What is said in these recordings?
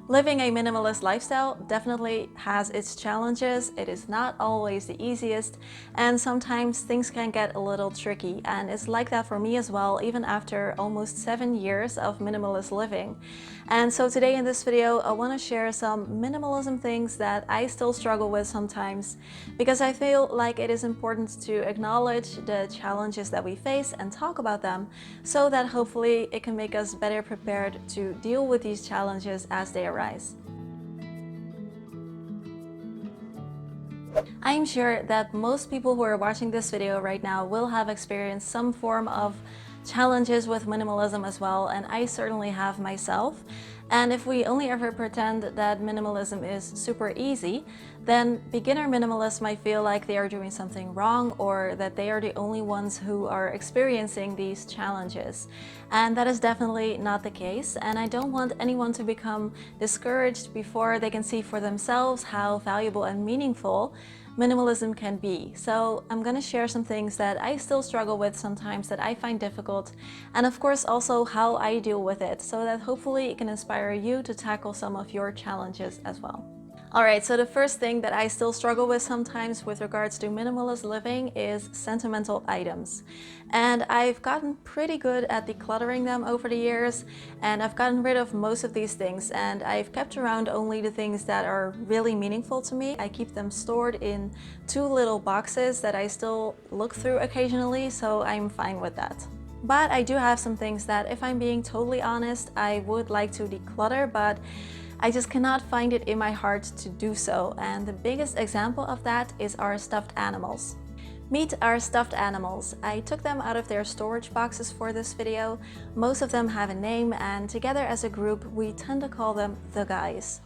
Living a minimalist lifestyle definitely has its challenges. It is not always the easiest, and sometimes things can get a little tricky, and it's like that for me as well, even after almost 7 years of minimalist living. And so today in this video, I want to share some minimalism things that I still struggle with sometimes, because I feel like it is important to acknowledge the challenges that we face and talk about them, so that hopefully it can make us better prepared to deal with these challenges as they arise. I'm sure that most people who are watching this video right now will have experienced some form of challenges with minimalism as well, and I certainly have myself. And if we only ever pretend that minimalism is super easy, then beginner minimalists might feel like they are doing something wrong, or that they are the only ones who are experiencing these challenges. And that is definitely not the case, and I don't want anyone to become discouraged before they can see for themselves how valuable and meaningful minimalism can be. So I'm going to share some things that I still struggle with sometimes, that I find difficult, and of course also how I deal with it, so that hopefully it can inspire you to tackle some of your challenges as well. Alright, so the first thing that I still struggle with sometimes with regards to minimalist living is sentimental items. And I've gotten pretty good at decluttering them over the years, and I've gotten rid of most of these things, and I've kept around only the things that are really meaningful to me. I keep them stored in 2 little boxes that I still look through occasionally, so I'm fine with that. But I do have some things that, if I'm being totally honest, I would like to declutter, but I just cannot find it in my heart to do so. And the biggest example of that is our stuffed animals. Meet our stuffed animals. I took them out of their storage boxes for this video. Most of them have a name, and together as a group we tend to call them the guys.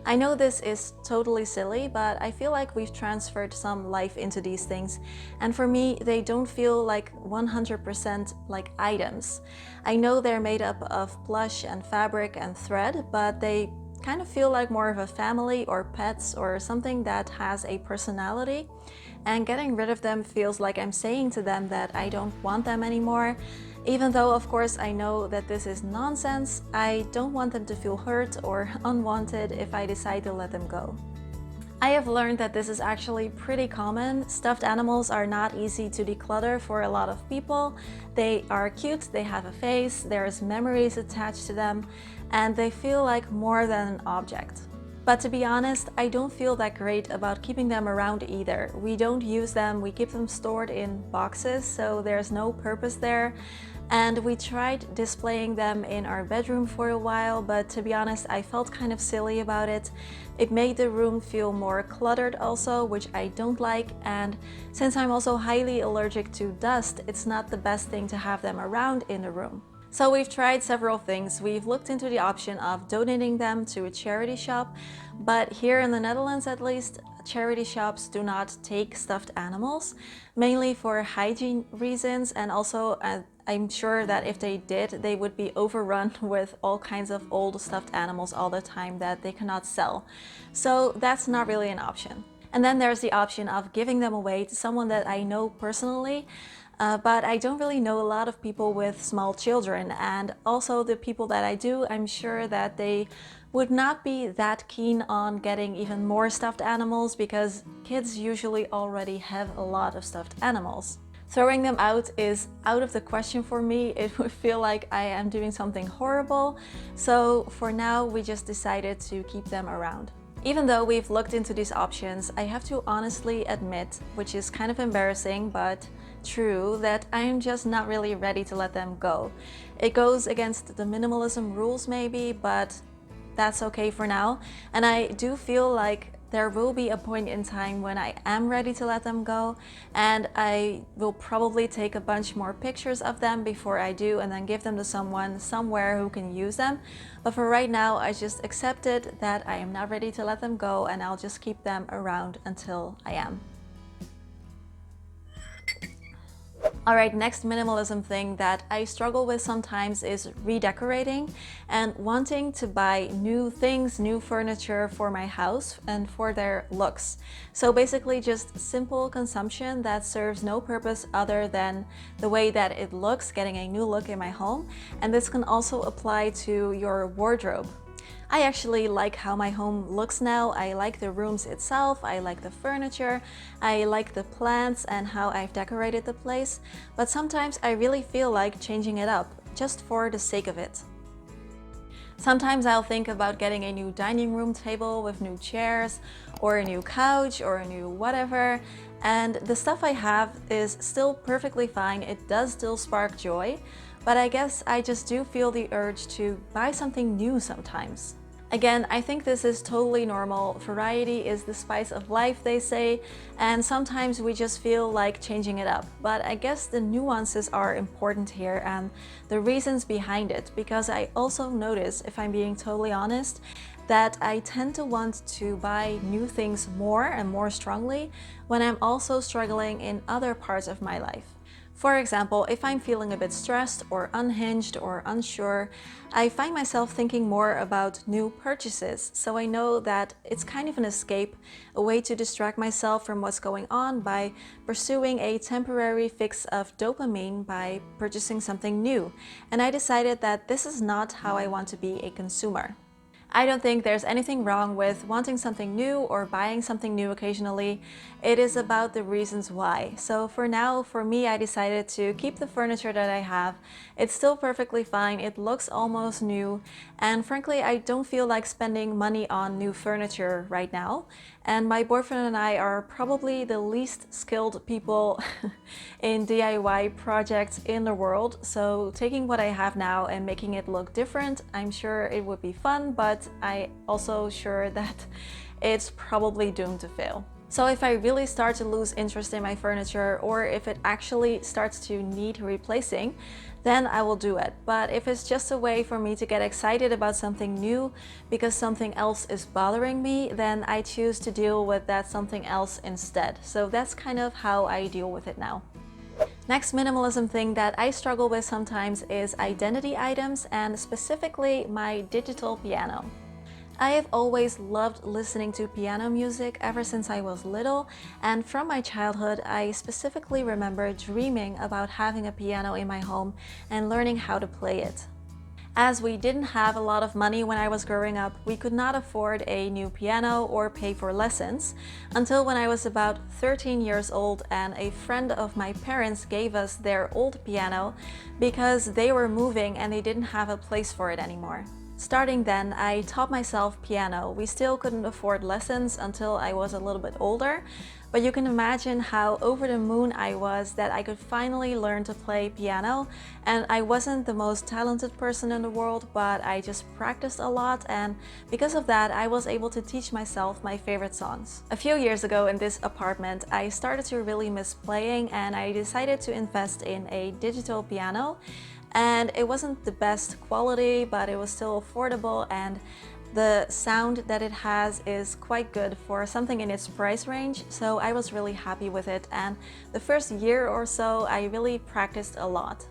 I know this is totally silly, but I feel like we've transferred some life into these things, and for me they don't feel like 100% like items. I know they're made up of plush and fabric and thread, but they kind of feel like more of a family or pets or something that has a personality, and getting rid of them feels like I'm saying to them that I don't want them anymore. Even though, of course, I know that this is nonsense, I don't want them to feel hurt or unwanted if I decide to let them go. I have learned that this is actually pretty common. Stuffed animals are not easy to declutter for a lot of people. They are cute, they have a face, there's memories attached to them, and they feel like more than an object. But to be honest, I don't feel that great about keeping them around either. We don't use them, we keep them stored in boxes, so there's no purpose there. And we tried displaying them in our bedroom for a while, but to be honest, I felt kind of silly about it. It made the room feel more cluttered also, which I don't like, and since I'm also highly allergic to dust, it's not the best thing to have them around in the room. So we've tried several things. We've looked into the option of donating them to a charity shop, but here in the Netherlands at least, charity shops do not take stuffed animals, mainly for hygiene reasons, and also I'm sure that if they did, they would be overrun with all kinds of old stuffed animals all the time that they cannot sell. So that's not really an option. And then there's the option of giving them away to someone that I know personally, but I don't really know a lot of people with small children, and also the people that I do, I'm sure that they would not be that keen on getting even more stuffed animals, because kids usually already have a lot of stuffed animals. Throwing them out is out of the question for me. It would feel like I am doing something horrible. So for now, we just decided to keep them around. Even though we've looked into these options, I have to honestly admit, which is kind of embarrassing but true, that I'm just not really ready to let them go. It goes against the minimalism rules maybe, but that's okay for now. And I do feel like there will be a point in time when I am ready to let them go, and I will probably take a bunch more pictures of them before I do, and then give them to someone somewhere who can use them. But for right now, I just accepted that I am not ready to let them go, and I'll just keep them around until I am. Alright, next minimalism thing that I struggle with sometimes is redecorating and wanting to buy new things, new furniture for my house and for their looks. So basically just simple consumption that serves no purpose other than the way that it looks, getting a new look in my home. And this can also apply to your wardrobe. I actually like how my home looks now. I like the rooms itself, I like the furniture, I like the plants and how I've decorated the place, but sometimes I really feel like changing it up, just for the sake of it. Sometimes I'll think about getting a new dining room table with new chairs, or a new couch, or a new whatever, and the stuff I have is still perfectly fine. It does still spark joy, but I guess I just do feel the urge to buy something new sometimes. Again, I think this is totally normal. Variety is the spice of life, they say, and sometimes we just feel like changing it up. But I guess the nuances are important here and the reasons behind it, because I also notice, if I'm being totally honest, that I tend to want to buy new things more and more strongly when I'm also struggling in other parts of my life. For example, if I'm feeling a bit stressed or unhinged or unsure, I find myself thinking more about new purchases. So I know that it's kind of an escape, a way to distract myself from what's going on by pursuing a temporary fix of dopamine by purchasing something new. And I decided that this is not how I want to be a consumer. I don't think there's anything wrong with wanting something new or buying something new occasionally. It is about the reasons why. So for now, for me, I decided to keep the furniture that I have. It's still perfectly fine. It looks almost new. And frankly, I don't feel like spending money on new furniture right now. And my boyfriend and I are probably the least skilled people in DIY projects in the world. So taking what I have now and making it look different, I'm sure it would be fun, but I'm also sure that it's probably doomed to fail. So if I really start to lose interest in my furniture, or if it actually starts to need replacing, then I will do it. But if it's just a way for me to get excited about something new because something else is bothering me, then I choose to deal with that something else instead. So that's kind of how I deal with it now. Next minimalism thing that I struggle with sometimes is identity items, and specifically my digital piano. I have always loved listening to piano music ever since I was little, and from my childhood I specifically remember dreaming about having a piano in my home and learning how to play it. As we didn't have a lot of money when I was growing up, we could not afford a new piano or pay for lessons until when I was about 13 years old, and a friend of my parents gave us their old piano because they were moving and they didn't have a place for it anymore. Starting then, I taught myself piano. We still couldn't afford lessons until I was a little bit older, but you can imagine how over the moon I was that I could finally learn to play piano. And I wasn't the most talented person in the world, but I just practiced a lot, and because of that I was able to teach myself my favorite songs. A few years ago in this apartment, I started to really miss playing, and I decided to invest in a digital piano. And it wasn't the best quality, but it was still affordable, and the sound that it has is quite good for something in its price range, so I was really happy with it. And the first year or so I really practiced a lot.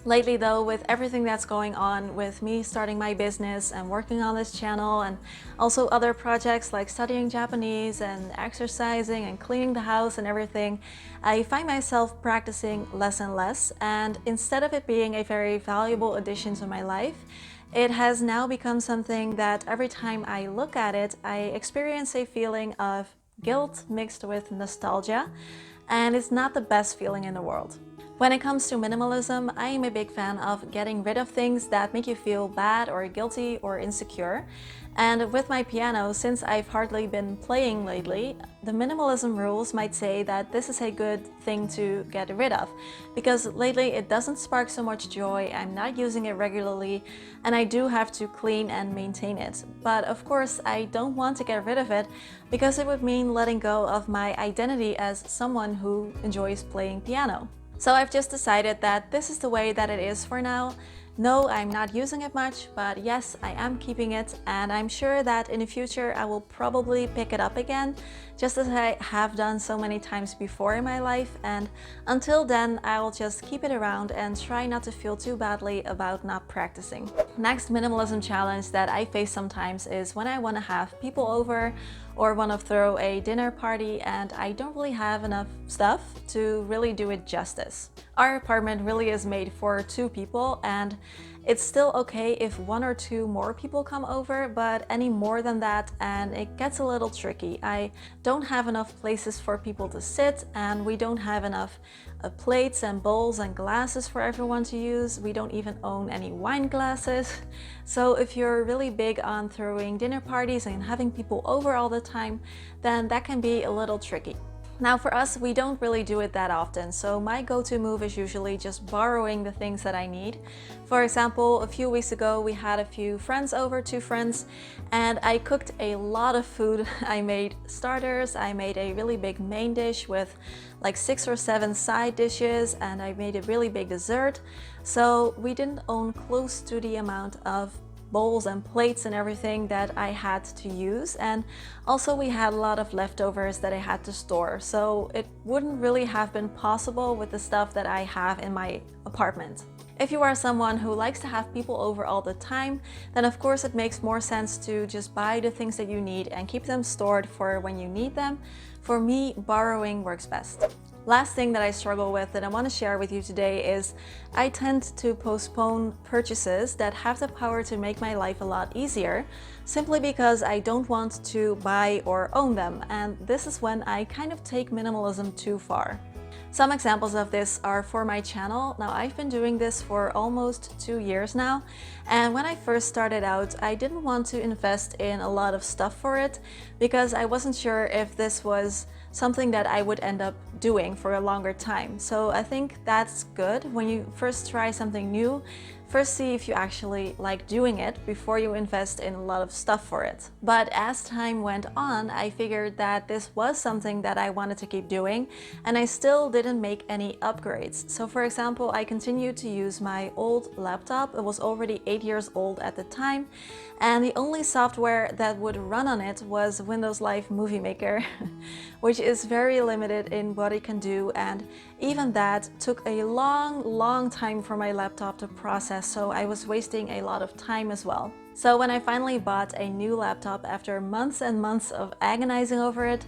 Lately though, with everything that's going on with me starting my business and working on this channel, and also other projects like studying Japanese and exercising and cleaning the house and everything, I find myself practicing less and less, and instead of it being a very valuable addition to my life, it has now become something that every time I look at it, I experience a feeling of guilt mixed with nostalgia, and it's not the best feeling in the world. When it comes to minimalism, I am a big fan of getting rid of things that make you feel bad or guilty or insecure. And with my piano, since I've hardly been playing lately, the minimalism rules might say that this is a good thing to get rid of, because lately it doesn't spark so much joy, I'm not using it regularly, and I do have to clean and maintain it. But of course, I don't want to get rid of it because it would mean letting go of my identity as someone who enjoys playing piano. So I've just decided that this is the way that it is for now. No, I'm not using it much, but yes, I am keeping it, and I'm sure that in the future I will probably pick it up again, just as I have done so many times before in my life, and until then I'll just keep it around and try not to feel too badly about not practicing. Next minimalism challenge that I face sometimes is when I want to have people over, or want to throw a dinner party, and I don't really have enough stuff to really do it justice. Our apartment really is made for 2 people, and it's still okay if 1 or 2 more people come over, but any more than that and it gets a little tricky. I don't have enough places for people to sit, and we don't have enough plates and bowls and glasses for everyone to use. We don't even own any wine glasses. So if you're really big on throwing dinner parties and having people over all the time, then that can be a little tricky. Now for us, we don't really do it that often, so my go-to move is usually just borrowing the things that I need. For example, a few weeks ago we had a few friends over, 2 friends, and I cooked a lot of food. I made starters, I made a really big main dish with like 6 or 7 side dishes, and I made a really big dessert. So we didn't own close to the amount of bowls and plates and everything that I had to use, and also we had a lot of leftovers that I had to store, so it wouldn't really have been possible with the stuff that I have in my apartment. If you are someone who likes to have people over all the time, then of course it makes more sense to just buy the things that you need and keep them stored for when you need them. For me, borrowing works best. Last thing that I struggle with that I want to share with you today is I tend to postpone purchases that have the power to make my life a lot easier, simply because I don't want to buy or own them, and this is when I kind of take minimalism too far. Some examples of this are for my channel. Now, I've been doing this for almost 2 years now, and when I first started out, I didn't want to invest in a lot of stuff for it because I wasn't sure if this was something that I would end up doing for a longer time. So I think that's good. When you first try something new, first see if you actually like doing it before you invest in a lot of stuff for it. But as time went on, I figured that this was something that I wanted to keep doing, and I still didn't make any upgrades. So for example, I continued to use my old laptop. It was already 8 years old at the time, and the only software that would run on it was Windows Live Movie Maker, which is very limited in what it can do, and even that took a long time for my laptop to process, so I was wasting a lot of time as well. So when I finally bought a new laptop after months and months of agonizing over it,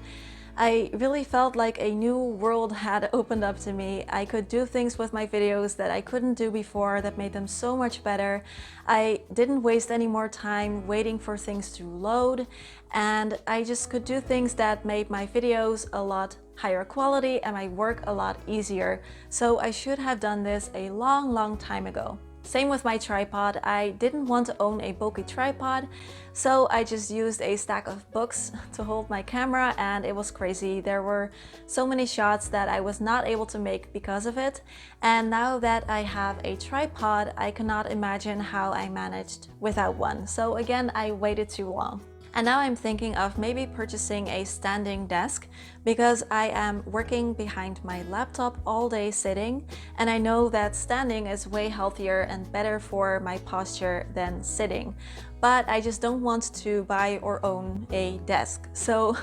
I really felt like a new world had opened up to me. I could do things with my videos that I couldn't do before that made them so much better. I didn't waste any more time waiting for things to load, and I just could do things that made my videos a lot higher quality and my work a lot easier. So I should have done this a long time ago. Same with my tripod. I didn't want to own a bulky tripod, so I just used a stack of books to hold my camera, and it was crazy. There were so many shots that I was not able to make because of it, and now that I have a tripod, I cannot imagine how I managed without one. So again, I waited too long. And now I'm thinking of maybe purchasing a standing desk, because I am working behind my laptop all day sitting, and I know that standing is way healthier and better for my posture than sitting. But I just don't want to buy or own a desk. So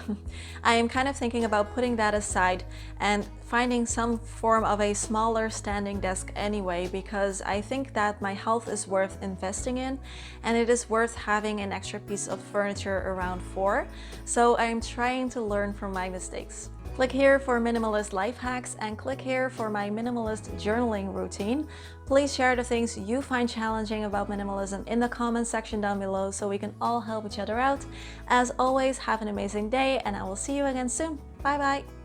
I am kind of thinking about putting that aside and finding some form of a smaller standing desk anyway, because I think that my health is worth investing in, and it is worth having an extra piece of furniture around for. So I'm trying to learn from my mistakes. Click here for minimalist life hacks, and click here for my minimalist journaling routine. Please share the things you find challenging about minimalism in the comments section down below so we can all help each other out. As always, have an amazing day, and I will see you again soon. Bye bye!